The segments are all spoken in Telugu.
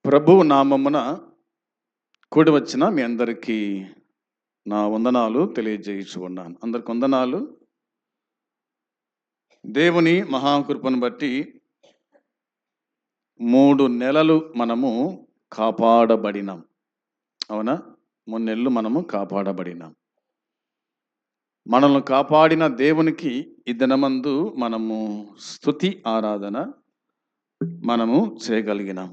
ప్రభువు నామమున కూడి వచ్చిన మీ అందరికీ నా వందనాలు తెలియజేయచ్చు ఉన్నాను. అందరికి వందనాలు. దేవుని మహాకృపను బట్టి 3 నెలలు మనము కాపాడబడినాం. అవునా? 3 నెలలు మనము కాపాడబడినాం. మనల్ని కాపాడిన దేవునికి ఈ దినమందు మనము స్తుతి ఆరాధన మనము చేయగలిగినాం.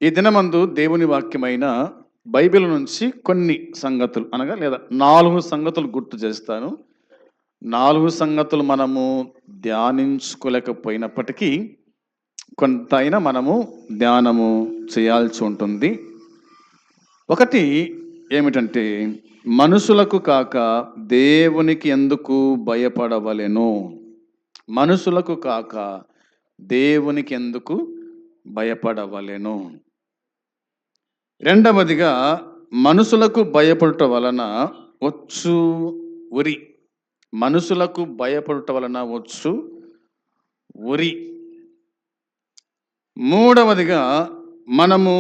ఈ దినమందు దేవుని వాక్యమైన బైబిల్ నుంచి కొన్ని సంగతులు అనగా లేదా 4 సంగతులు గుర్తు చేస్తాను. 4 సంగతులు మనము ధ్యానించుకోలేకపోయినప్పటికీ కొంతైనా మనము ధ్యానము చేయాల్సి ఉంటుంది. ఒకటి ఏమిటంటే, మనుషులకు కాక దేవునికి ఎందుకు భయపడవలెను? మనుషులకు కాక దేవునికి ఎందుకు భయపడవలెను? రెండవదిగా, మనుషులకు భయపడుట వలన వచ్చు ఉరి. మనుషులకు భయపడుట వలన వచ్చు ఉరి. మూడవదిగా, మనము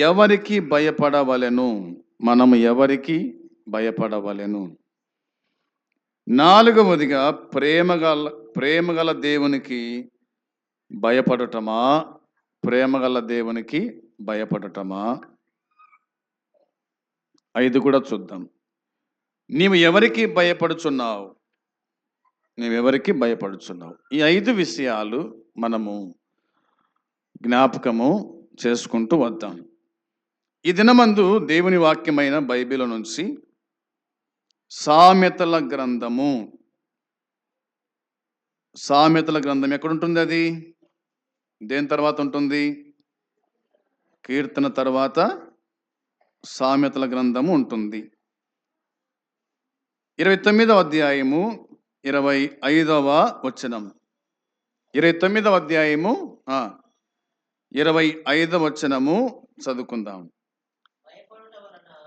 ఎవరికి భయపడవలెను? మనము ఎవరికి భయపడవలెను? నాలుగవదిగా, ప్రేమగల దేవునికి భయపడటమా? ప్రేమగల దేవునికి భయపడటమా? 5 కూడా చూద్దాం. నీవు ఎవరికి భయపడుచున్నావు? నీవెవరికి భయపడుచున్నావు? ఈ 5 విషయాలు మనము జ్ఞాపకము చేసుకుంటూ వద్దాం. ఈ దినమందు దేవుని వాక్యమైన బైబిల్ నుంచి సామెతల గ్రంథము. సామెతల గ్రంథం ఎక్కడుంటుంది? అది దేని తర్వాత ఉంటుంది? కీర్తన తర్వాత సామెతల గ్రంథము ఉంటుంది. 29వ అధ్యాయము 25వ వచనం. 29వ అధ్యాయము 25వ వచనము చదువుకుందాం.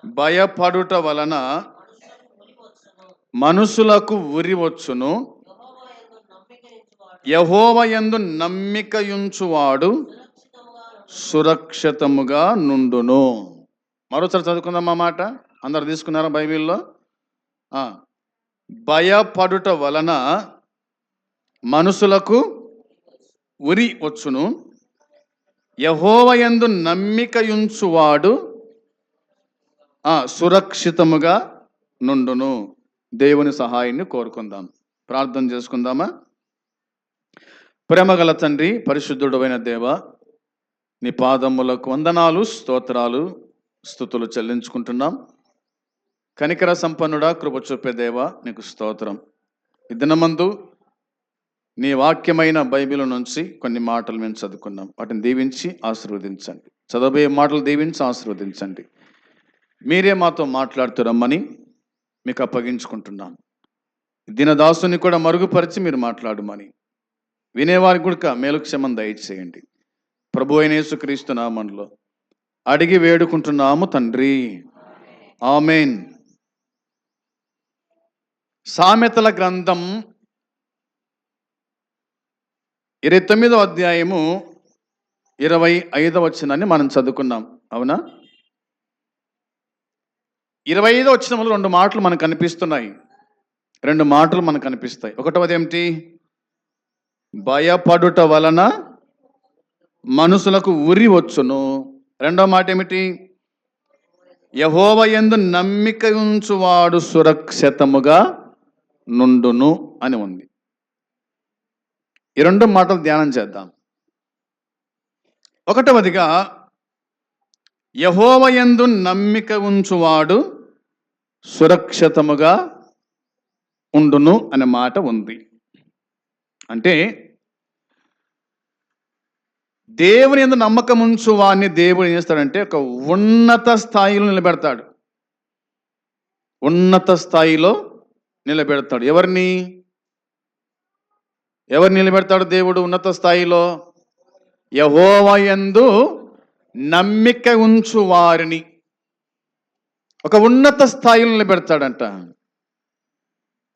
భయపడుట వలన మనుషులకు ఉరి వచ్చును, యెహోవా యందు నమ్మికయుంచువాడు సురక్షితముగా నుండును. మరోసారి చదువుకుందాం ఆ మాట. అందరు తీసుకున్నారా బైబిల్లో? భయపడుట వలన మనుషులకు ఉరి వచ్చును, యెహోవా యందు నమ్మికయుంచువాడు సురక్షితముగా నుండును. దేవుని సహాయాన్ని కోరుకుందాం. ప్రార్థన చేసుకుందామా? ప్రేమగల తండ్రి, పరిశుద్ధుడైన దేవ, నీ పాదములకు వందనాలు, స్తోత్రాలు, స్తుతులు చెల్లించుకుంటున్నాం. కనికర సంపన్నుడా, కృప చూపే దేవ, నీకు స్తోత్రం. ఈ దినమందు నీ వాక్యమైన బైబిల్ నుంచి కొన్ని మాటలు మేము చదువుకున్నాం. వాటిని దీవించి ఆశీర్వదించండి. చదవబోయే మాటలు దీవించి ఆశీర్వదించండి. మీరే మాతో మాట్లాడుతురమ్మని మీకు అప్పగించుకుంటున్నాం. దినదాసుని కూడా మరుగుపరిచి మీరు మాట్లాడమని, వినేవారికి కూడా మేలుక్షేమం దయచేయండి. ప్రభు అయిన యేసుక్రీస్తు నామములో అడిగి వేడుకుంటున్నాము తండ్రి, ఆమేన్. సామెతల గ్రంథం 29వ అధ్యాయము 25వ వచనాన్ని మనం చదువుకున్నాం. అవునా? 25వ వచనంలో 2 మాటలు మనకు కనిపిస్తున్నాయి. 2 మాటలు మనకు కనిపిస్తాయి. ఒకటవది ఏమిటి? భయపడుట వలన మనుషులకు ఉరి వచ్చును. రెండవ మాట ఏమిటి? యెహోవా యందు నమ్మికయుంచువాడు సురక్షితముగా నుండును అని ఉంది. ఈ 2 మాటలు ధ్యానం చేద్దాం. ఒకటవదిగా, యెహోవా యందు నమ్మిక ఉంచువాడు సురక్షితముగా ఉండును అనే మాట ఉంది. అంటే దేవుని యందు నమ్మకం ఉంచు వాడిని దేవుడు ఏం చేస్తాడంటే ఒక ఉన్నత స్థాయిలో నిలబెడతాడు. ఉన్నత స్థాయిలో నిలబెడతాడు. ఎవరిని నిలబెడతాడు దేవుడు ఉన్నత స్థాయిలో? యెహోవా యందు నమ్మిక ఉంచు వారిని ఒక ఉన్నత స్థాయిలో నిలబెడతాడంట.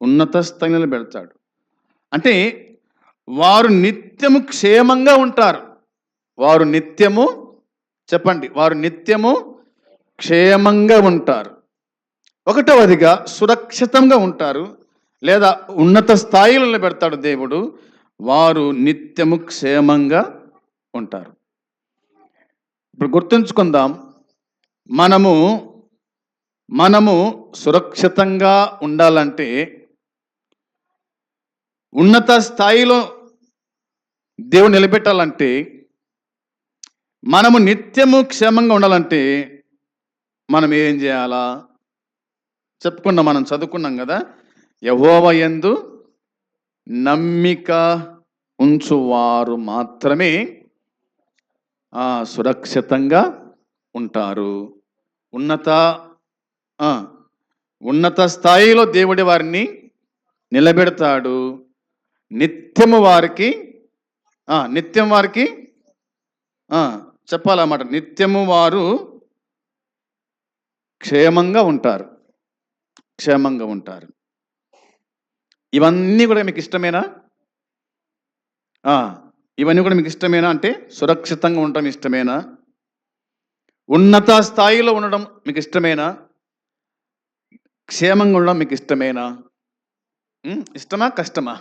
ఉన్నత స్థాయిలో నిలబెడతాడు అంటే వారు నిత్యము క్షేమంగా ఉంటారు. వారు నిత్యము, చెప్పండి, వారు నిత్యము క్షేమంగా ఉంటారు. ఒకటవదిగా సురక్షితంగా ఉంటారు, లేదా ఉన్నత స్థాయిలో నిలబెడతాడు దేవుడు. వారు నిత్యము క్షేమంగా ఉంటారు. ఇప్పుడు గుర్తుంచుకుందాం, మనము మనము సురక్షితంగా ఉండాలంటే, ఉన్నత స్థాయిలో దేవుడు నిలబెట్టాలంటే, మనము నిత్యము క్షేమంగా ఉండాలంటే మనం ఏం చేయాలా చెప్పుకున్నాం, మనం చదువుకున్నాం కదా. యెహోవా యందు నమ్మిక ఉంచువారు మాత్రమే సురక్షితంగా ఉంటారు. ఉన్నత ఉన్నత స్థాయిలో దేవుడి వారిని నిలబెడతాడు. నిత్యము వారికి నిత్యం వారికి చెప్పాలన్నమాట, నిత్యము వారు క్షేమంగా ఉంటారు, క్షేమంగా ఉంటారు. ఇవన్నీ కూడా మీకు ఇష్టమేనా? ఇవన్నీ కూడా మీకు ఇష్టమేనా? అంటే సురక్షితంగా ఉండటం ఇష్టమేనా? ఉన్నత స్థాయిలో ఉండడం మీకు ఇష్టమేనా? క్షేమంగా ఉండడం మీకు ఇష్టమేనా? ఇష్టమా కష్టమా?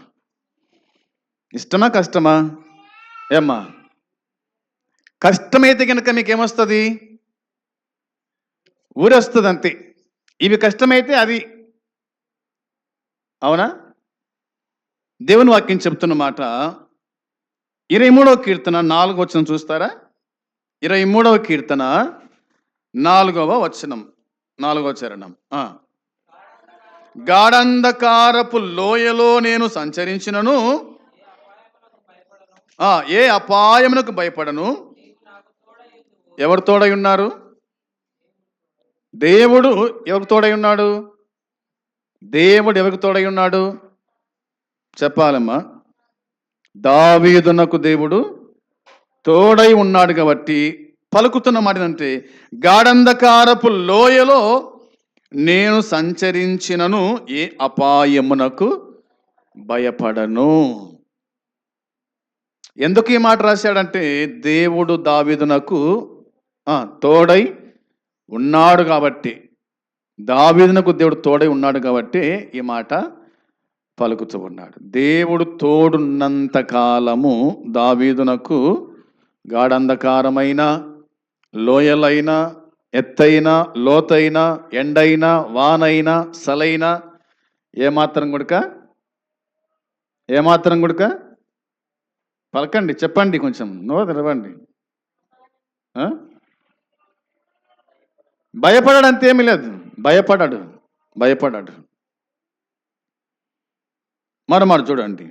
ఇష్టమా కష్టమా? ఏమ్మా, కష్టమైతే కనుక మీకేమొస్తుంది? ఊరొస్తుంది అంతే. ఇవి కష్టమైతే అది, అవునా? దేవుని వాక్యం చెప్తున్న మాట 23వ కీర్తన 4వ వచనం చూస్తారా? 23వ కీర్తన 4వ వచనం, 4వ చరణం. గాఢంధకారపు లోయలో నేను సంచరించినను ఏ అపాయమునకు భయపడను. ఎవరు తోడై ఉన్నారు? దేవుడు ఎవరికి తోడై ఉన్నాడు? దేవుడు ఎవరికి తోడై ఉన్నాడు చెప్పాలమ్మా. దావీదునకు దేవుడు తోడై ఉన్నాడు కాబట్టి పలుకుతున్న మాట అంటే, గాఢంధకారపు లోయలో నేను సంచరించినను ఏ అపాయమునకు భయపడను. ఎందుకు ఈ మాట రాశాడంటే, దేవుడు దావీదునకు తోడై ఉన్నాడు కాబట్టి, దావీదునకు దేవుడు తోడై ఉన్నాడు కాబట్టి ఈ మాట పలుకుతూ ఉన్నాడు. దేవుడు తోడున్నంత కాలము దావీదునకు గాఢంధకారమైన, లోయలైన, ఎత్తైన, లోతైన, ఎండైన, వానైన, సలైన ఏమాత్రం గుడక పలకండి, చెప్పండి, కొంచెం నో తెరవండి. భయపడాడు, అంతేమీ లేదు. భయపడాడు. మరొమాట చూడండి,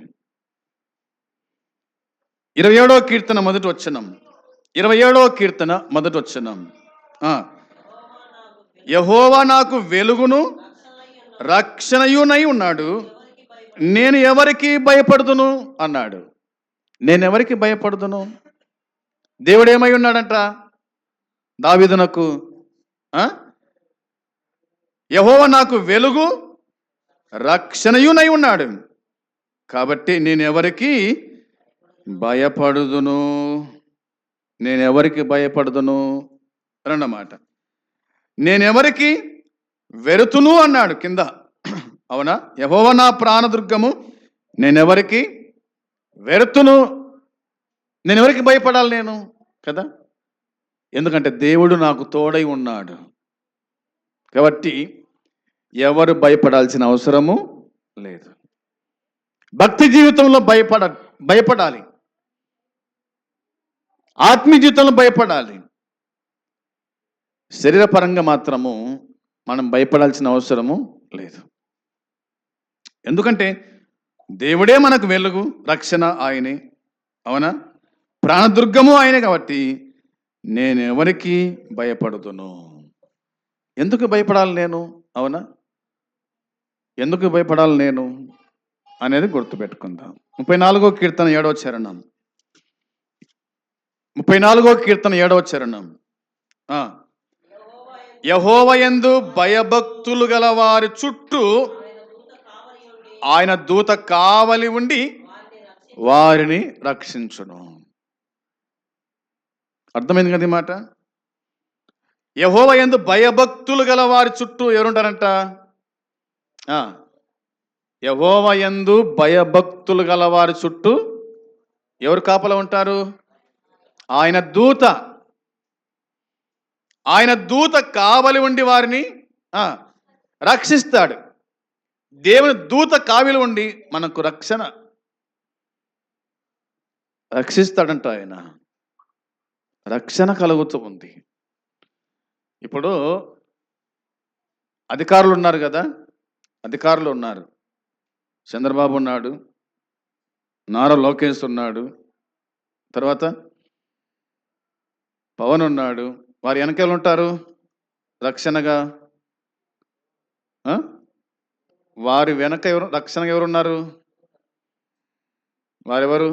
27వ కీర్తన మొదటి వచనం. 27వ కీర్తన మొదటి వచనం. యెహోవా నాకు వెలుగును రక్షణయునై ఉన్నాడు, నేను ఎవరికి భయపడుదును అన్నాడు. నేను ఎవరికి భయపడుదును? దేవుడు ఏమై ఉన్నాడంట దావీదునకు? యెహోవా నాకు వెలుగు రక్షణయునై ఉన్నాడు కాబట్టి నేను ఎవరికి భయపడుదును, అన్నమాట. నేనెవరికి వెరుతును అన్నాడు కింద, అవునా? యెహోవా నా ప్రాణదుర్గము, నేనెవరికి వెరుతును, నేనెవరికి భయపడాలి నేను కదా? ఎందుకంటే దేవుడు నాకు తోడై ఉన్నాడు కాబట్టి ఎవరు భయపడాల్సిన అవసరము లేదు. భక్తి జీవితంలో భయపడాలి, ఆత్మీయ జీవితంలో భయపడాలి. శరీరపరంగా మాత్రము మనం భయపడాల్సిన అవసరము లేదు. ఎందుకంటే దేవుడే మనకు వెలుగు, రక్షణ ఆయనే, అవునా? ప్రాణదుర్గము ఆయనే కాబట్టి నేను ఎవరికి భయపడుదును? ఎందుకు భయపడాలి నేను? అవునా, ఎందుకు భయపడాలి నేను అనేది గుర్తుపెట్టుకుందాం. 34వ కీర్తన 7వ చరణం. 34వ కీర్తన 7వ చరణం. యెహోవా యందు భయభక్తులు గల వారి చుట్టూ ఆయన దూత కావలి ఉండి వారిని రక్షించును. అర్థమైంది కదా ఈ మాట. యెహోవా యందు భయభక్తులు గల వారి చుట్టూ ఎవరుంటారంట? ఆ, యెహోవా యందు భయభక్తులు గల వారి చుట్టూ ఎవరు కాపలా ఉంటారు? ఆయన దూత. ఆయన దూత కావలి ఉండి వారిని ఆ, రక్షిస్తాడు. దేవుని దూత కావిలి ఉండి మనకు రక్షిస్తాడంట. ఆయన రక్షణ కలుగుతూ ఉంది. ఇప్పుడు అధికారులు ఉన్నారు కదా, అధికారులు ఉన్నారు. చంద్రబాబు ఉన్నాడు, నారా లోకేష్ ఉన్నాడు, తర్వాత పవన్ ఉన్నాడు. వారి వెనకాల ఉంటారు రక్షణగా. వారి వెనక రక్షణగా ఎవరున్నారు? వారెవరు?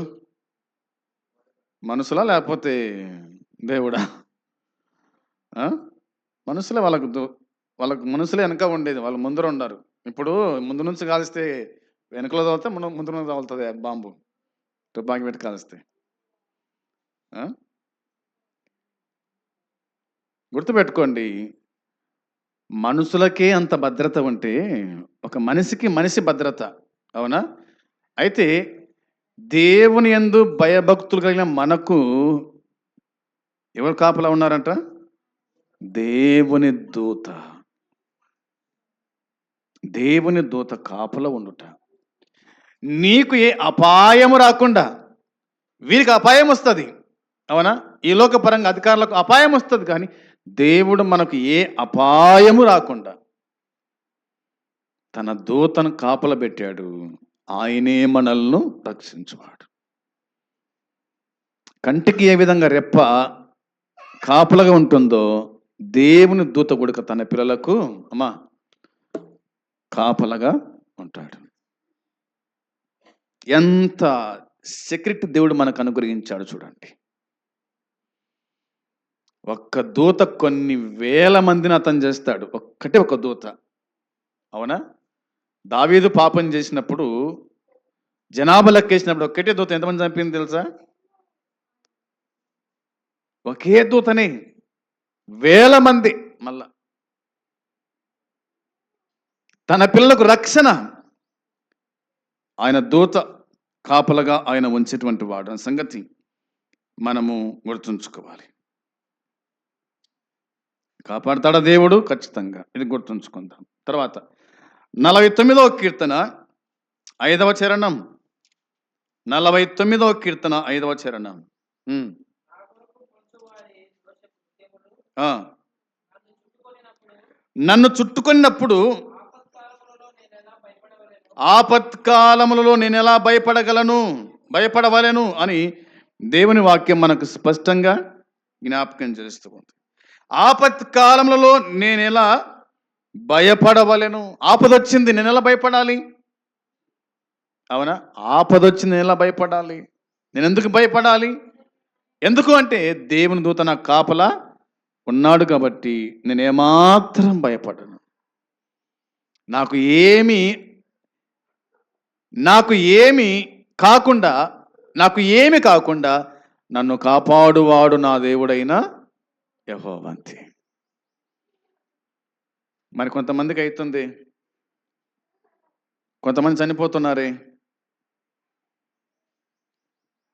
మనుషులా లేకపోతే దేవుడా? మనుషులే. వాళ్ళకు మనుషులే వెనక ఉండేది, వాళ్ళు ముందర ఉన్నారు. ఇప్పుడు ముందు నుంచి కాలిస్తే వెనకలో తగులుతే ముందు నుంచి తగులుతుంది బాంబు, తుపాకి పెట్టి కాలిస్తే. గుర్తుపెట్టుకోండి, మనుషులకే అంత భద్రత ఉంటే ఒక మనిషికి మనిషి భద్రత, అవునా? అయితే దేవుని యందు భయభక్తులు కలిగిన మనకు ఎవరు కాపలా ఉన్నారంట? దేవుని దూత. దేవుని దూత కాపలా ఉండుట. నీకు ఏ అపాయము రాకుండా, వీరికి అపాయం వస్తుంది, అవునా? ఈ లోకపరంగా అధికారులకు అపాయం వస్తుంది, కానీ దేవుడు మనకు ఏ అపాయము రాకుండా తన దూతను కాపలా పెట్టాడు. ఆయనే మనల్ని రక్షించువాడు. కంటికి ఏ విధంగా రెప్ప కాపలగా ఉంటుందో దేవుని దూత కూడా తన పిల్లలకు కాపలగా ఉంటాడు. ఎంత సెక్రెట్ దేవుడు మనకు అనుగ్రహించాడు చూడండి. ఒక్క దూత కొన్ని వేల మందిని అతను చేస్తాడు, ఒక్కటే ఒక దూత, అవునా? దావీదు పాపం చేసినప్పుడు జనాభా లెక్కేసినప్పుడు ఒక్కటే దూత ఎంతమంది చంపింది తెలుసా? ఒకే దూతనే వేల మంది. మళ్ళా తన పిల్లలకు రక్షణ ఆయన దూత కాపలగా ఆయన ఉంచేటువంటి వాడు అనే సంగతి మనము గుర్తుంచుకోవాలి. కాపాడుతాడా దేవుడు? ఖచ్చితంగా, ఇది గుర్తుంచుకుందాం. తర్వాత 49వ కీర్తన 5వ చరణం. 49వ కీర్తన 5వ చరణం. నన్ను చుట్టుకొనినప్పుడు ఆపత్కాలములలో నేను ఎలా భయపడవలెను అని దేవుని వాక్యం మనకు స్పష్టంగా జ్ఞాపకం చేస్తూ ఉంది. ఆపత్కాలములలో నేను ఎలా భయపడవలెను. ఆపదొచ్చింది, నేను ఎలా భయపడాలి? అవునా? ఆపదొచ్చింది, నేను ఎలా భయపడాలి? నేను ఎందుకు భయపడాలి? ఎందుకు అంటే దేవుని దూత నాకు కాపలా ఉన్నాడు కాబట్టి నేను ఏమాత్రం భయపడను. నాకు ఏమి కాకుండా నన్ను కాపాడువాడు నా దేవుడైన యెహోవా. అంతే. మరి కొంతమందికి అవుతుంది, కొంతమంది చనిపోతున్నారే,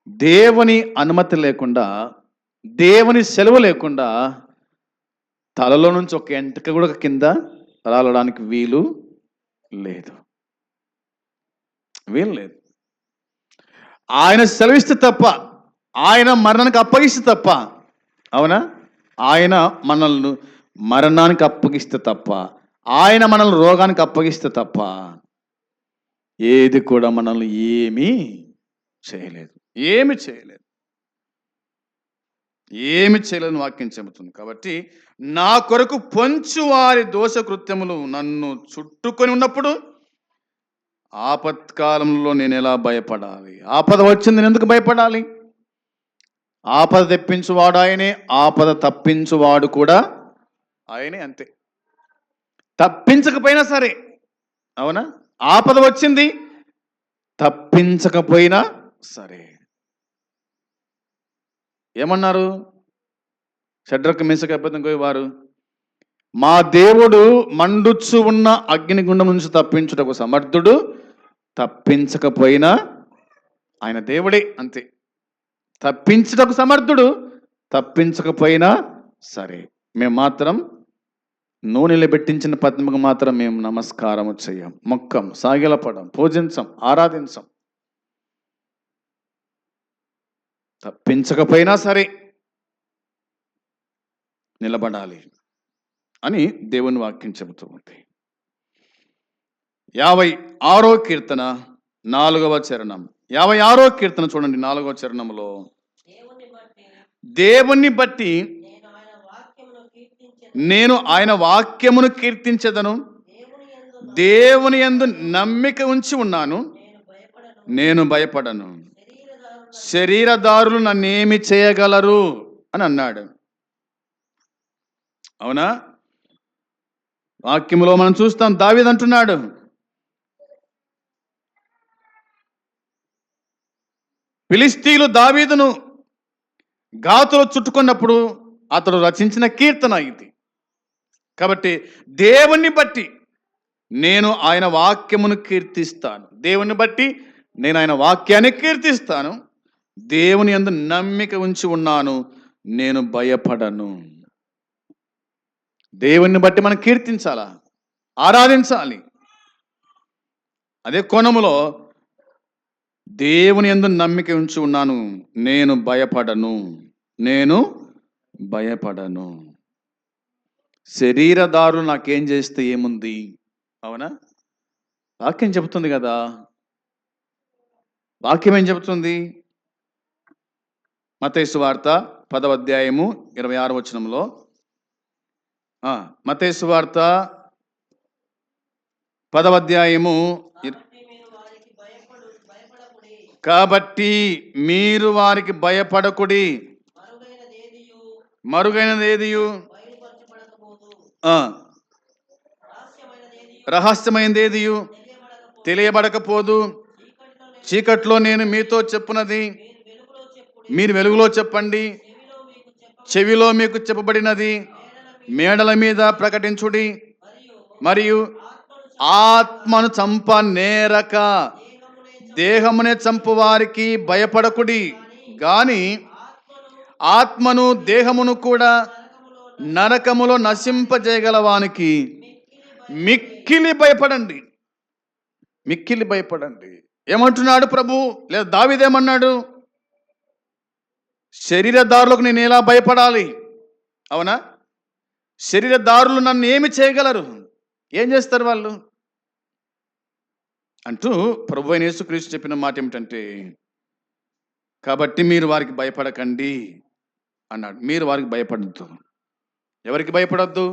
దేవుని అనుమతి లేకుండా, దేవుని సెలవు లేకుండా తలలో నుంచి ఒక ఎంటక కూడా కింద రాలడానికి వీలు లేదు. ఆయన సెలవిస్తే తప్ప, ఆయన మరణానికి అప్పగిస్తే తప్ప, అవునా? ఆయన మనల్ని మరణానికి అప్పగిస్తే తప్ప, ఆయన మనల్ని రోగానికి అప్పగిస్తే తప్ప ఏది కూడా మనల్ని ఏమీ చేయలేదు. ఏమి చేయలేని వాక్యం చెబుతుంది. కాబట్టి నా కొరకు పొంచు వారి దోష కృత్యములు నన్ను చుట్టుకొని ఉన్నప్పుడు ఆపత్కాలంలో నేను ఎలా భయపడాలి? ఆపద వచ్చింది, నేను ఎందుకు భయపడాలి? ఆపద తెప్పించువాడు ఆయనే, ఆపద తప్పించువాడు కూడా ఆయనే. అంతే. తప్పించకపోయినా సరే, అవునా? ఆపద వచ్చింది, తప్పించకపోయినా సరే. ఏమన్నారు? షడ్రక్ మేషక్ అబేద్నెగో వారు మా దేవుడు మండుచు ఉన్న అగ్నిగుండం నుంచి తప్పించుటకు సమర్థుడు, తప్పించకపోయినా ఆయన దేవుడే అంతే. తప్పించుటకు సమర్థుడు, తప్పించకపోయినా సరే మేము మాత్రం నూనెలో పెట్టించిన పద్మకు మాత్రం మేము నమస్కారము చేయం, మొక్కం, సాగిలపడం, పూజించం, ఆరాధించం. తప్పించకపోయినా సరే నిలబడాలి అని దేవుని వాక్యం చెబుతూ ఉంది. 56వ కీర్తన 4వ చరణం. 56వ కీర్తన చూడండి, 4వ చరణంలో దేవుని బట్టి నేను ఆయన వాక్యమును కీర్తించెదను, దేవుని యందు నమ్మిక ఉంచి ఉన్నాను, నేను భయపడను. శరీరదారులు నన్నేమి చేయగలరు అని అన్నాడు. అవునా? వాక్యములో మనం చూస్తాం, దావీదు అంటున్నాడు, ఫిలిష్తీయులు దావీదును గాతులో చుట్టుకున్నప్పుడు అతడు రచించిన కీర్తన ఇది. కాబట్టి దేవుని బట్టి నేను ఆయన వాక్యమును కీర్తిస్తాను, దేవుని బట్టి నేను ఆయన వాక్యాన్ని కీర్తిస్తాను, దేవుని యందు నమ్మిక ఉంచి ఉన్నాను, నేను భయపడను. దేవుని బట్టి మనం కీర్తించాలా, ఆరాధించాలి. అదే కోణములో దేవుని యందు నమ్మిక ఉంచి ఉన్నాను, నేను భయపడను, నేను భయపడను. శరీరదారులు నాకేం చేస్తే ఏముంది? అవునా? వాక్యం చెబుతుంది కదా. వాక్యం ఏం చెబుతుంది? మత్తయి సువార్త 10వ అధ్యాయము 26వ వచనంలో, మత్తయి సువార్త 10వ అధ్యాయము, కాబట్టి మీరు వారికి భయపడకుడి, మరుగైనదేదియు రహస్యమైనదేదియు తెలియబడకపోదు. చీకట్లో నేను మీతో చెప్పున్నది మీరు వెలుగులో చెప్పండి, చెవిలో మీకు చెప్పబడినది మేడల మీద ప్రకటించుడి. మరియు ఆత్మను చంపనేరక దేహమునే చంపు వారికి భయపడకుడి, గాని ఆత్మను దేహమును కూడా నరకములో నశింపజేయగల వానికి మిక్కిలి భయపడండి. మిక్కిలి భయపడండి ఏమంటున్నాడు ప్రభు? లేదా దావీదేమన్నాడు? శరీరదారులకు నేను ఎలా భయపడాలి? అవునా? శరీరదారులు నన్ను ఏమి చేయగలరు? ఏం చేస్తారు వాళ్ళు అంటూ ప్రభు అయిన యేసుక్రీస్తు చెప్పిన మాట ఏమిటంటే, కాబట్టి మీరు వారికి భయపడకండి అన్నాడు. మీరు వారికి భయపడద్దు. ఎవరికి భయపడద్దు?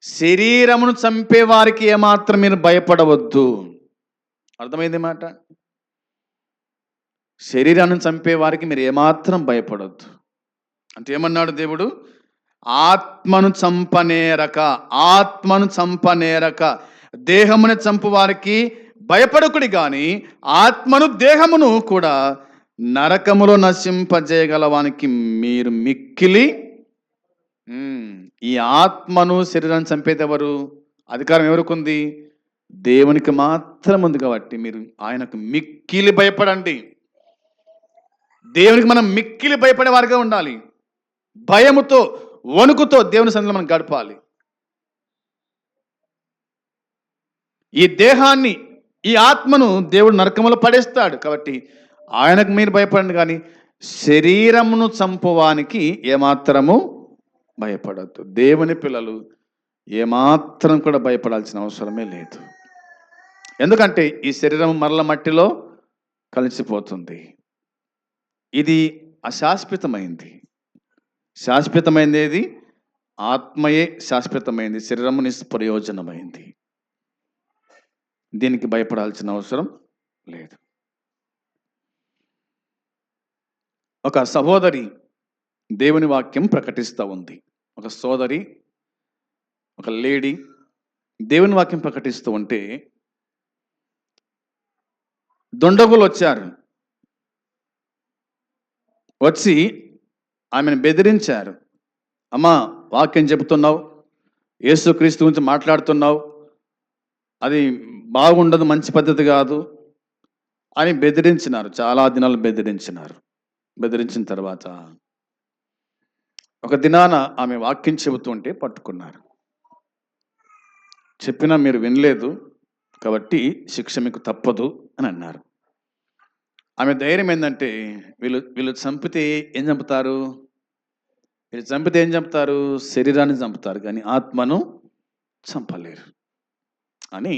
శరీరమును చంపే వారికి ఏమాత్రం మీరు భయపడవద్దు. అర్థమైంది మాట? శరీరాన్ని చంపే వారికి మీరు ఏమాత్రం భయపడొద్దు అంటే ఏమన్నాడు దేవుడు? ఆత్మను చంపనేరక, ఆత్మను చంపనేరక దేహమును చంపు వారికి భయపడకుడి, కానీ ఆత్మను దేహమును కూడా నరకములో నశింపజేయగల వానికి మీరు మిక్కిలి. ఈ ఆత్మను శరీరాన్ని చంపేది ఎవరు? అధికారం ఎవరికి ఉంది? దేవునికి మాత్రం ఉంది. కాబట్టి మీరు ఆయనకు మిక్కిలి భయపడండి. దేవునికి మనం మిక్కిలి భయపడే వారిగా ఉండాలి. భయముతో, వణుకుతో దేవుని సన్నిధిలో మనం గడపాలి. ఈ దేహాన్ని, ఈ ఆత్మను దేవుడు నరకములో పడేస్తాడు. కాబట్టి ఆయనకు మీరు భయపడండి, కానీ శరీరమును చంపువానికి ఏమాత్రము భయపడద్దు. దేవుని పిల్లలు ఏమాత్రం కూడా భయపడాల్సిన అవసరమే లేదు. ఎందుకంటే ఈ శరీరం మరల మట్టిలో కలిసిపోతుంది. ఇది అశాశ్వతమైంది. శాశ్వతమైంది ఏది? ఆత్మయే శాశ్వతమైంది, శరీరము నిష్ప్రయోజనమైంది. దీనికి భయపడాల్సిన అవసరం లేదు. ఒక సహోదరి దేవుని వాక్యం ప్రకటిస్తూ ఉంది. ఒక సోదరి, ఒక లేడీ దేవుని వాక్యం ప్రకటిస్తూ ఉంటే దొండగులు వచ్చారు. వచ్చి ఆమెను బెదిరించారు. అమ్మా వాక్యం చెబుతున్నావు, యేసుక్రీస్తు గురించి మాట్లాడుతున్నావు, అది బాగుండదు, మంచి పద్ధతి కాదు అని బెదిరించినారు. చాలా దినాలు బెదిరించినారు. బెదిరించిన తర్వాత ఒక దినాన ఆమె వాక్యం చెబుతుంటే పట్టుకున్నారు. చెప్పినా మీరు వినలేదు కాబట్టి శిక్ష మీకు తప్పదు అని అన్నారు. ఆమె ధైర్యం ఏంటంటే వీళ్ళు వీళ్ళు చంపితే ఏం చంపుతారు? వీళ్ళు చంపితే ఏం చంపుతారు? శరీరాన్ని చంపుతారు కానీ ఆత్మను చంపలేరు అని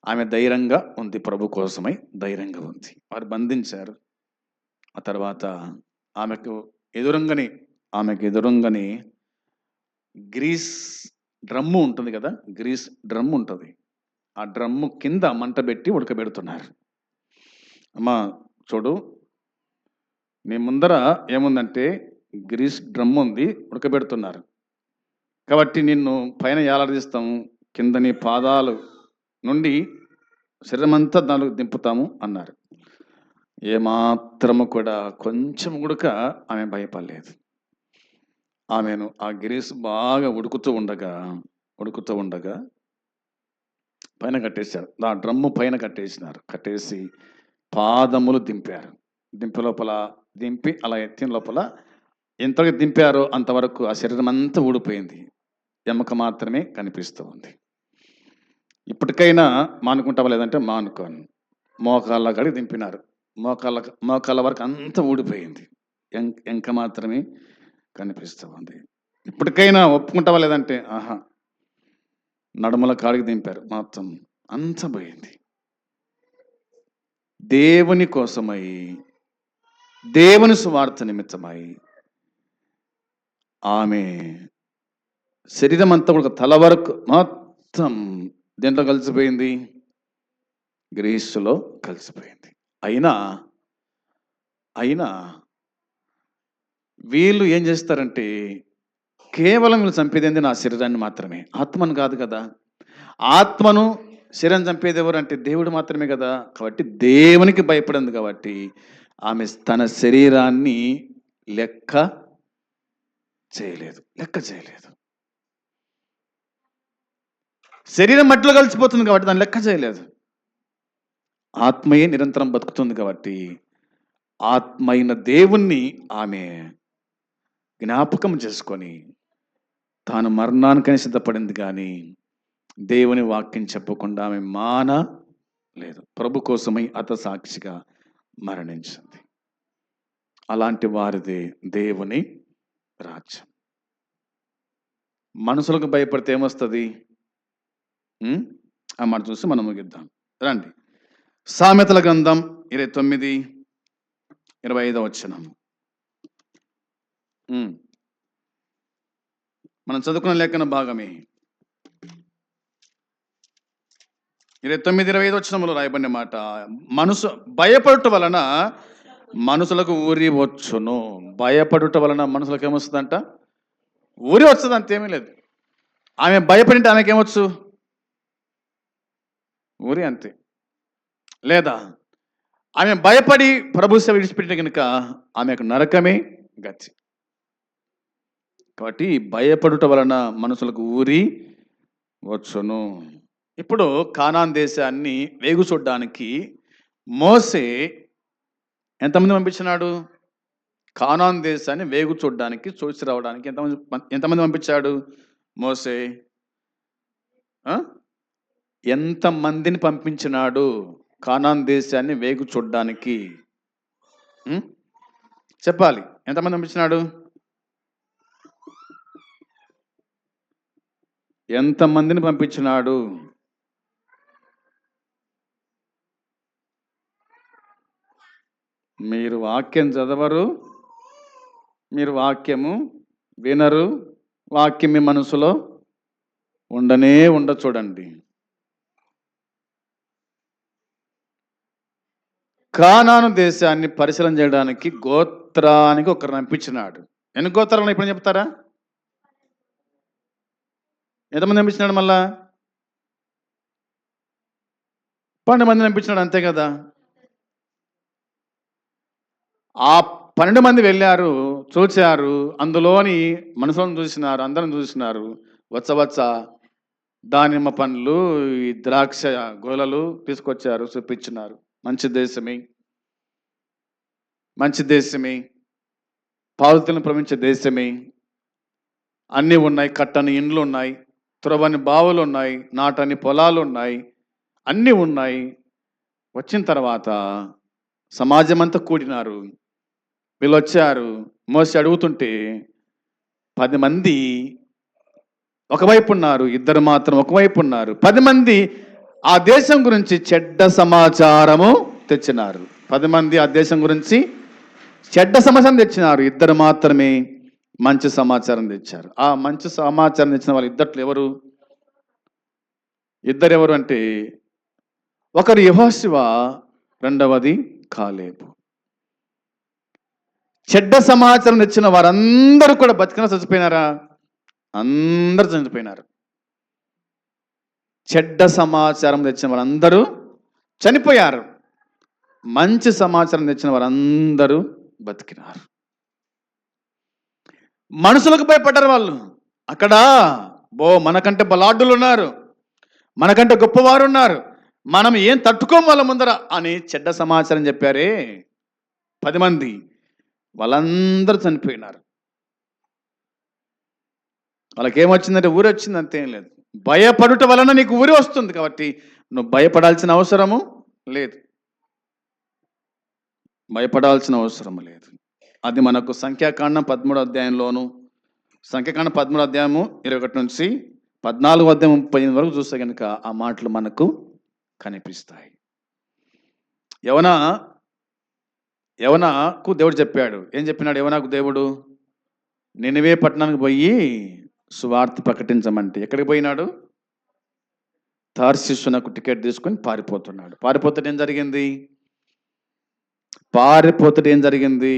ఆమె ధైర్యంగా ఉంది. ప్రభు కోసమై ధైర్యంగా ఉంది. వారు బంధించారు. ఆ తర్వాత ఆమెకు ఎదురుంగని గ్రీస్ డ్రమ్ము ఉంటుంది కదా, గ్రీస్ డ్రమ్ము ఉంటుంది. ఆ డ్రమ్ము కింద మంట పెట్టి ఉడకబెడుతున్నారు. అమ్మా చూడు, నీ ముందర ఏముందంటే గ్రీస్ డ్రమ్ము ఉంది, ఉడకబెడుతున్నారు కాబట్టి నిన్ను పైన ఏలాడదీస్తాము, కింద నీ పాదాలు నుండి శరీరమంతా దానికి దింపుతాము అన్నారు. ఏమాత్రము కూడా కొంచెం ఉడక ఆమె భయపడలేదు. ఆమెను ఆ గ్రీస్ బాగా ఉడుకుతూ ఉండగా పైన కట్టేశారు. ఆ డ్రమ్ము పైన కట్టేసినారు. కట్టేసి పాదములు దింపారు. దింపి అలా ఎత్తిన లోపల ఎంతవరకు దింపారో అంతవరకు ఆ శరీరం అంతా ఊడిపోయింది. ఎముక మాత్రమే కనిపిస్తూ ఉంది. ఇప్పటికైనా మానుకుంటావా లేదంటే మానుకోను. మోకాళ్ళ కాడికి దింపినారు. మోకాళ్ళ వరకు అంతా ఊడిపోయింది. ఎంక మాత్రమే కనిపిస్తూ ఉంది. ఇప్పటికైనా ఒప్పుకుంటావా లేదంటే ఆహా. నడుముల కాడికి దింపారు. మొత్తం అంతా పోయింది. దేవుని కోసమై, దేవుని సువార్త నిమిత్తమై ఆమె శరీరం అంతా కూడా తల వరకు మొత్తం దేంట్లో కలిసిపోయింది? గ్రీసులో కలిసిపోయింది. అయినా వీళ్ళు ఏం చేస్తారంటే కేవలం వీళ్ళు చంపేది నా శరీరాన్ని మాత్రమే, ఆత్మను కాదు కదా. ఆత్మను శరీరం చంపేది ఎవరు అంటే దేవుడు మాత్రమే కదా. కాబట్టి దేవునికి భయపడింది కాబట్టి ఆమె తన శరీరాన్ని లెక్క చేయలేదు. శరీరం మట్టిలో కలిసిపోతుంది కాబట్టి దాన్ని లెక్క చేయలేదు. ఆత్మయే నిరంతరం బతుకుతుంది కాబట్టి ఆత్మైన దేవుణ్ణి ఆమె జ్ఞాపకం చేసుకొని తాను మరణానికని సిద్ధపడింది కానీ దేవుని వాక్యం చెప్పకుండా ఆమె లేదు. ప్రభు కోసమై సాక్షిగా మరణించింది. అలాంటి వారిదే దేవుని రాజ్యం. మనుషులకు భయపడితే ఏమొస్తుంది? ఆ మాట చూసి మనం ముగిద్దాం రండి. సామెతల గ్రంథం 29:25 వచనం మనం చదువుకున్న లేఖన భాగమే. 29:25 వచనంలో రాయబడిన మాట, భయపడుట వలన మనుషులకు ఊరి వచ్చును. భయపడుట వలన మనుషులకు ఏమొస్తుందంట? ఊరి వస్తుంది, అంతేమీ లేదు. ఆమె భయపడింటే ఆమెకేమొచ్చు? ఊరి, అంతే. లేదా ఆమె భయపడి ప్రభు సేవ విడిచిపెట్టిన కనుక ఆమెకు నరకమే గతి. కాబట్టి భయపడుట వలన మనుషులకు ఊరి వచ్చును. ఇప్పుడు కానాన్ దేశాన్ని వేగు చూడడానికి మోసే ఎంతమంది పంపించినాడు? కానాన్ దేశాన్ని వేగు చూడడానికి, చూసి రావడానికి ఎంతమంది పంపించాడు మోసే? ఎంతమందిని పంపించినాడు కానాన్ దేశాన్ని వేగు చూడడానికి? చెప్పాలి. ఎంతమంది పంపించినాడు? ఎంతమందిని పంపించినాడు? మీరు వాక్యం చదవరు, మీరు వాక్యము వినరు, వాక్యం మీ మనసులో ఉండ చూడండి. కానాను దేశాన్ని పరిశీలన చేయడానికి గోత్రానికి ఒకరు పంపించినాడు. ఎన్ని గోత్రాలను ఇప్పుడు చెప్తారా? ఎంతమంది పంపించినాడు? మళ్ళా 12 మంది పంపించినాడు, అంతే కదా. ఆ 12 మంది వెళ్ళారు, చూచారు, అందులోని మనుషులను చూసినారు, అందరం చూసినారు. వచ్చ దానిమ్మ పండ్లు, ఈ ద్రాక్ష గోలలు తీసుకొచ్చారు, చూపించినారు. మంచి దేశమే, మంచి దేశమే, పాదుతులను ప్రవహించే దేశమే, అన్నీ ఉన్నాయి, కట్టని ఇండ్లు ఉన్నాయి, తురవని బావులు ఉన్నాయి, నాటని పొలాలు ఉన్నాయి, అన్నీ ఉన్నాయి. వచ్చిన తర్వాత సమాజం అంతా కూడినారు. వీళ్ళు వచ్చారు, మోసి అడుగుతుంటే 10 మంది ఒకవైపు ఉన్నారు, ఇద్దరు మాత్రం ఒకవైపు ఉన్నారు. 10 మంది ఆ దేశం గురించి చెడ్డ సమాచారము తెచ్చినారు. 10 మంది ఆ దేశం గురించి చెడ్డ సమాచారం తెచ్చినారు, ఇద్దరు మాత్రమే మంచి సమాచారం తెచ్చారు. ఆ మంచి సమాచారం తెచ్చిన వాళ్ళు ఇద్దరు ఎవరు? ఇద్దరు అంటే ఒకరు యెహోషువ, రెండవది కాలేబు. చెడ్డ సమాచారం తెచ్చిన వారందరూ కూడా బతికిన చచ్చిపోయినారా? అందరూ చనిపోయినారు. చెడ్డ సమాచారం తెచ్చిన వారందరూ చనిపోయారు. మంచి సమాచారం తెచ్చిన వారందరూ బతికినారు. మనుషులకు భయపడ్డారు వాళ్ళు. అక్కడ మనకంటే బలాఢ్యులు ఉన్నారు, మనకంటే గొప్పవారు ఉన్నారు, మనం ఏం తట్టుకోం వాళ్ళ ముందర అని చెడ్డ సమాచారం చెప్పారే 10 మంది, వాళ్ళందరూ చనిపోయినారు. వాళ్ళకి ఏమొచ్చిందంటే ఊరి వచ్చింది, అంతేం లేదు. భయపడుట వలన నీకు ఊరి వస్తుంది, కాబట్టి నువ్వు భయపడాల్సిన అవసరము లేదు, భయపడాల్సిన అవసరం లేదు. అది మనకు సంఖ్యాకాండం 13వ అధ్యాయంలోను, సంఖ్యాకాండం 13వ అధ్యాయము 21 నుంచి 14వ అధ్యాయం 38 వరకు చూస్తే కనుక ఆ మాటలు మనకు కనిపిస్తాయి. యవనకు దేవుడు చెప్పాడు. ఏం చెప్పినాడు యవనకు దేవుడు? నినివే పట్టణానికి పోయి సువార్త ప్రకటించమంటే ఎక్కడికి పోయినాడు? తార్షీషునకు టికెట్ తీసుకొని పారిపోతున్నాడు. పారిపోతే ఏం జరిగింది?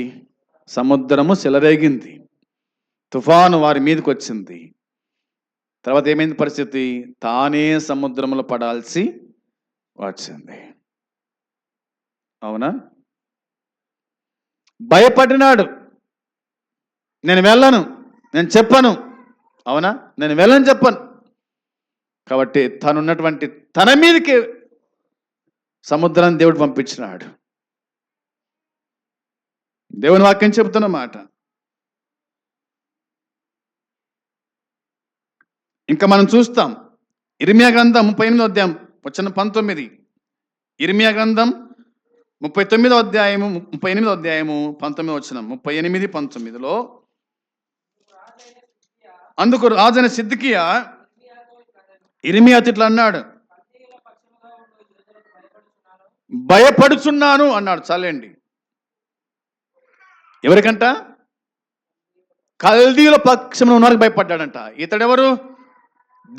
సముద్రము చెలరేగింది, తుఫాను వారి మీదకి వచ్చింది. తర్వాత ఏమైంది పరిస్థితి? తానే సముద్రంలో పడాల్సి వచ్చింది. అవునా? భయపడినాడు, నేను వెళ్ళను, నేను చెప్పను. అవునా? నేను వెళ్ళను, చెప్పను. కాబట్టి తనున్నటువంటి తన మీదకి సముద్రాన్ని దేవుడు పంపించినాడు. దేవుని వాక్యం చెబుతున్న మాట. ఇంకా మనం చూస్తాం ఇర్మియా గ్రంథం 38వ అధ్యాయం వచనం 19. ఇర్మియా గ్రంథం 38వ అధ్యాయము 19వ వచనం 38, 19లో అందుకు రాజైన సిద్కియా ఇర్మియాతో ఇట్లా అన్నాడు, భయపడుచున్నాను అన్నాడు. చాలండి. ఎవరికంట? కల్దీయుల పక్షంలో ఉన్నవారికి భయపడ్డాడంట. ఇతడెవరు?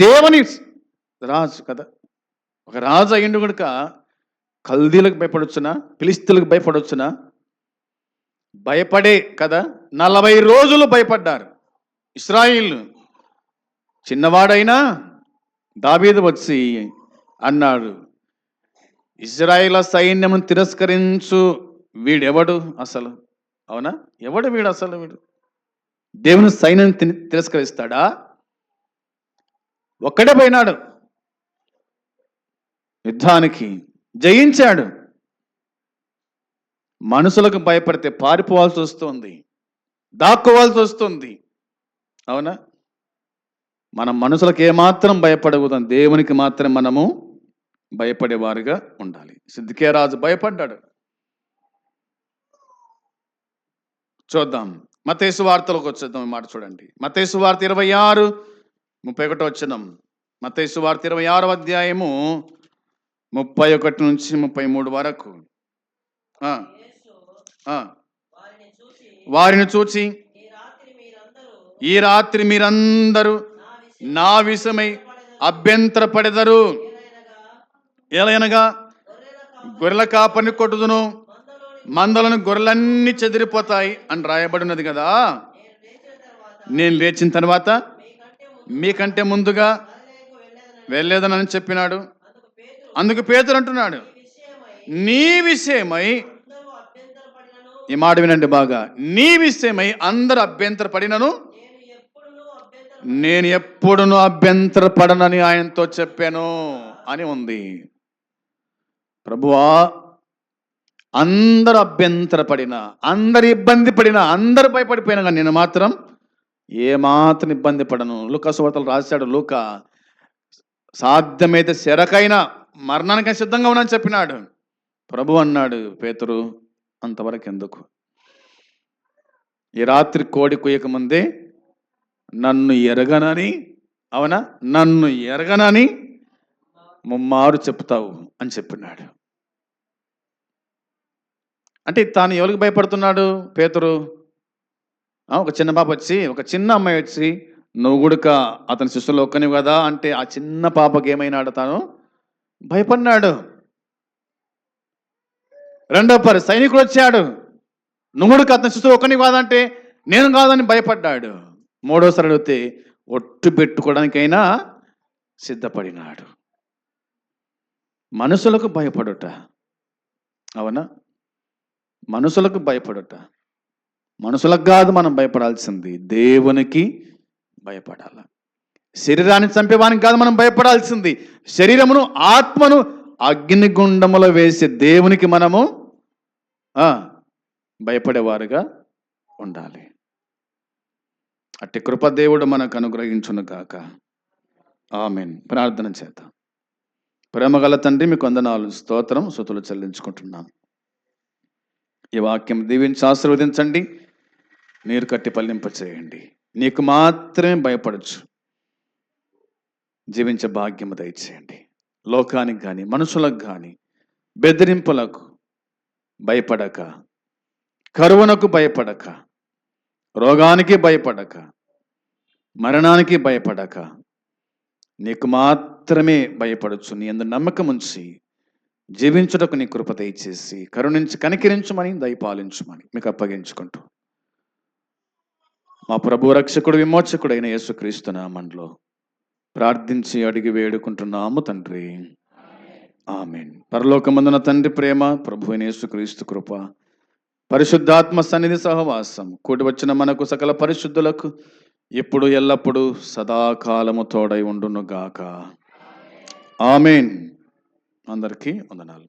దేవుని రాజు కదా. ఒక రాజు అయ్యిండు కనుక కల్దీలకు భయపడొచ్చునా? ఫిలిస్తీన్లకు భయపడొచ్చునా? భయపడే కదా. 40 రోజులు భయపడ్డారు ఇశ్రాయేలు. చిన్నవాడైనా దావీదు వచ్చి అన్నాడు, ఇశ్రాయేల సైన్యము తిరస్కరించు వీడెవడు అసలు? అవునా? ఎవడు వీడు అసలు? వీడు దేవుని సైన్యం తిరస్కరిస్తాడా? ఒక్కడే పోయినాడు, యుద్ధానికి జయించాడు. మనుషులకు భయపడితే పారిపోవాల్సి వస్తుంది, దాక్కోవాల్సి వస్తుంది. అవునా? మనం మనుషులకు ఏమాత్రం భయపడకూడదు, దేవునికి మాత్రం మనము భయపడేవారుగా ఉండాలి. సిద్కియా రాజు భయపడ్డాడు. చూద్దాం, మత్తయి సువార్తలోకి వచ్చేద్దాం. మాట చూడండి, మత్తయి సువార్త 26:31 వచనం. మత్తయి సువార్త 26వ అధ్యాయము 31 నుంచి 33 వరకు. వారిని చూచి, ఈ రాత్రి మీరందరూ నా విషయమై అభ్యంతరపడెదరు. ఎలయనగా గొర్రెల కాపరిని కొట్టుదును, మందలను గొర్రెలన్నీ చెదిరిపోతాయి అని రాయబడినది కదా. నేను లేచిన తర్వాత మీకంటే ముందుగా వెళ్ళేదనని చెప్పినాడు. అందుకు పేతురు అంటున్నాడు, నీ విషయమై ఈ మాట వినండి బాగా. నీ విషయమై అందరు అభ్యంతర పడినను నేను ఎప్పుడును అభ్యంతర పడనని ఆయనతో చెప్పాను అని ఉంది. ప్రభువా, అందరు అభ్యంతర పడినా, అందరు ఇబ్బంది పడినా, అందరు భయపడిపోయినా కానీ నేను మాత్రం ఏమాత్రం ఇబ్బంది పడను. లూకా సువార్తలో రాశాడు లూకా, సాధ్యమైతే శరకైనా మరణానికి సిద్ధంగా ఉన్నానని చెప్పినాడు. ప్రభు అన్నాడు, పేతురు అంతవరకు ఎందుకు, ఈ రాత్రి కోడి కుయ్యక ముందే నన్ను ఎరగనని, అవునా, నన్ను ఎరగనని ముమ్మారు చెప్తావు అని చెప్పినాడు. అంటే తాను ఎవరికి భయపడుతున్నాడు పేతురు? ఒక చిన్న పాప వచ్చి, ఒక చిన్న అమ్మాయి వచ్చి, నువ్వు గుడక అతని శిష్యులు ఒక్కనివి కదా అంటే ఆ చిన్న పాపకి ఏమైనాడు? తాను భయపడినాడు. రెండో సైనికుడు వచ్చాడు, నువ్వు గుడక అతని శిష్యులు ఒక్కనివి కాదంటే నేను కాదని భయపడ్డాడు. మూడోసారి అడిగితే ఒట్టు పెట్టుకోవడానికైనా సిద్ధపడినాడు. మనుషులకు భయపడుట, అవునా, మనుషులకు భయపడుట. మనుషులకు కాదు మనం భయపడాల్సింది, దేవునికి భయపడాల. శరీరాన్ని చంపేవానికి కాదు మనం భయపడాల్సింది, శరీరమును ఆత్మను అగ్నిగుండములో వేసే దేవునికి మనము భయపడేవారుగా ఉండాలి. అట్టి కృప దేవుడు మనకు అనుగ్రహించును గాక. ఆమేన్. ప్రార్థన చేద్దాం. ప్రేమగల తండ్రి, మీకు వందనాలు, స్తోత్రం, స్తుతులు చెల్లించుకుంటున్నాం. ఈ వాక్యం దీవించి ఆశీర్వదించండి, నీరు కట్టి పల్లింప చేయండి. నీకు మాత్రమే భయపడచ్చు జీవించే భాగ్యము దయచేయండి. లోకానికి కానీ మనుషులకు కానీ బెదిరింపులకు భయపడక, కరువునకు భయపడక, రోగానికి భయపడక, మరణానికి భయపడక, నీకు మాత్రమే భయపడచ్చు. నీ యందు నమ్మకం ఉంచి జీవించుటకు నీ కృప దయచేసి కరుణించి కనికరించమని దయపాలించమని మీకు అప్పగించుకుంటూ మా ప్రభు రక్షకుడు విమోచకుడైన యేసుక్రీస్తు నామములో ప్రార్థించి అడిగి వేడుకుంటున్నాము తండ్రి. ఆమేన్. పరలోకమందున తండ్రి ప్రేమ, ప్రభు అయిన యేసుక్రీస్తు కృప, పరిశుద్ధాత్మ సన్నిధి సహవాసం కూడి వచ్చిన మనకు సకల పరిశుద్ధులకు ఇప్పుడు ఎల్లప్పుడూ సదాకాలము తోడై ఉండును గాక. ఆమేన్. అందరికీ వందనాలు.